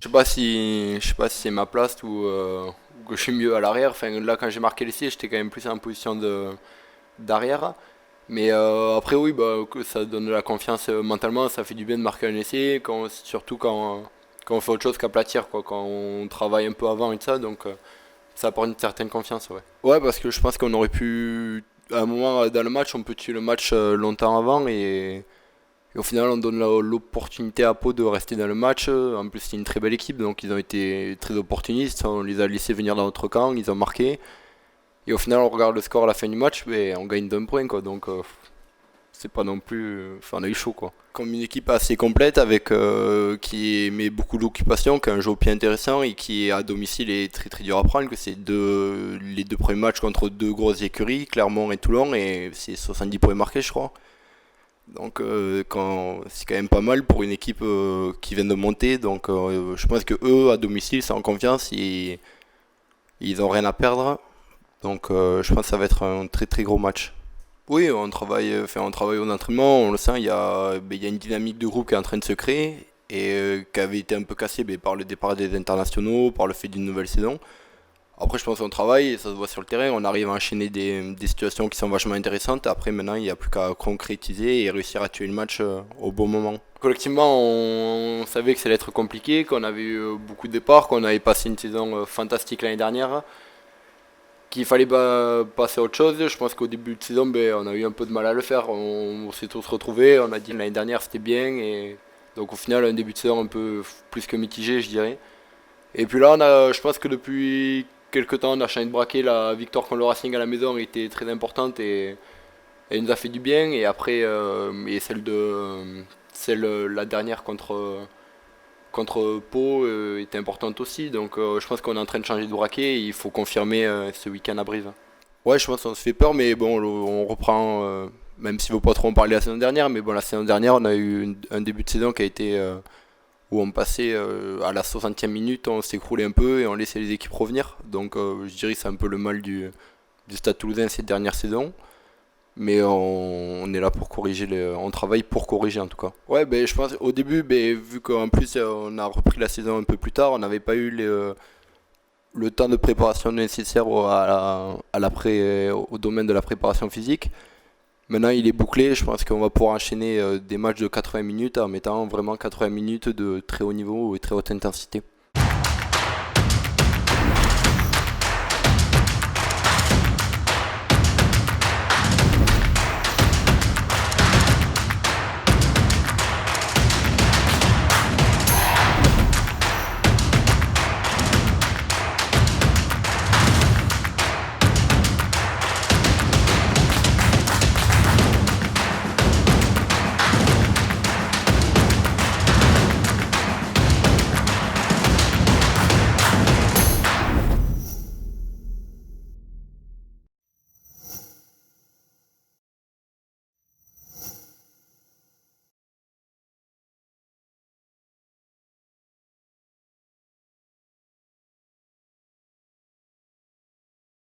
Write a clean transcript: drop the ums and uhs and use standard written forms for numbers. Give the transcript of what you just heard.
Je sais pas si c'est ma place ou que je suis mieux à l'arrière. Enfin, là, quand j'ai marqué l'essai, j'étais quand même plus en position d'arrière. Mais après, oui, bah, que ça donne de la confiance mentalement, ça fait du bien de marquer un essai, surtout quand on fait autre chose qu'aplatir, quoi, quand on travaille un peu avant et tout ça, donc ça apporte une certaine confiance, ouais. Ouais, parce que je pense qu'on aurait pu, à un moment dans le match, on peut tuer le match longtemps avant et au final, on donne l'opportunité à Pau de rester dans le match. En plus, c'est une très belle équipe, donc ils ont été très opportunistes. On les a laissés venir dans notre camp, ils ont marqué. Et au final, on regarde le score à la fin du match, mais on gagne d'un point, quoi. Donc, c'est pas non plus. Enfin, on a eu chaud, quoi. Comme une équipe assez complète, avec qui met beaucoup d'occupation, qui a un jeu au pied intéressant et qui à domicile est très très dur à prendre. Que c'est les deux premiers matchs contre deux grosses écuries, Clermont et Toulon, et c'est 70 points marqués, je crois. Donc c'est quand même pas mal pour une équipe qui vient de monter. Donc je pense que eux à domicile sont en confiance et ils ont rien à perdre. Donc je pense que ça va être un très très gros match. Oui, on travaille au entraînement, on le sent, il y a une dynamique de groupe qui est en train de se créer et qui avait été un peu cassée par le départ des internationaux, par le fait d'une nouvelle saison. Après, je pense qu'on travaille et ça se voit sur le terrain. On arrive à enchaîner des situations qui sont vachement intéressantes. Après, maintenant, il n'y a plus qu'à concrétiser et réussir à tuer le match au bon moment. Collectivement, on savait que ça allait être compliqué, qu'on avait eu beaucoup de départs, qu'on avait passé une saison fantastique l'année dernière, qu'il fallait passer à autre chose. Je pense qu'au début de saison, ben, on a eu un peu de mal à le faire. On s'est tous retrouvés. On a dit que l'année dernière c'était bien. Et donc, au final, un début de saison un peu plus que mitigé, je dirais. Et puis là, je pense que depuis quelques temps, on a changé de braquet. La victoire contre le Racing à la maison était très importante et elle nous a fait du bien. Et après, la dernière contre Pau était importante aussi. Donc je pense qu'on est en train de changer de braquet et il faut confirmer ce week-end à Brive. Ouais, je pense qu'on se fait peur, mais bon, on reprend, même s'il ne faut pas trop en parler la saison dernière, mais bon, la saison dernière, on a eu un début de saison qui a été où on passait à la 60e minute, on s'écroulait un peu et on laissait les équipes revenir. Donc je dirais que c'est un peu le mal du Stade Toulousain cette dernière saison. Mais on est là pour corriger, on travaille pour corriger en tout cas. Ouais, ben, je pense au début, ben, vu qu'en plus on a repris la saison un peu plus tard, on n'avait pas eu le temps de préparation nécessaire au domaine de la préparation physique. Maintenant, il est bouclé. Je pense qu'on va pouvoir enchaîner des matchs de 80 minutes en mettant vraiment 80 minutes de très haut niveau et très haute intensité.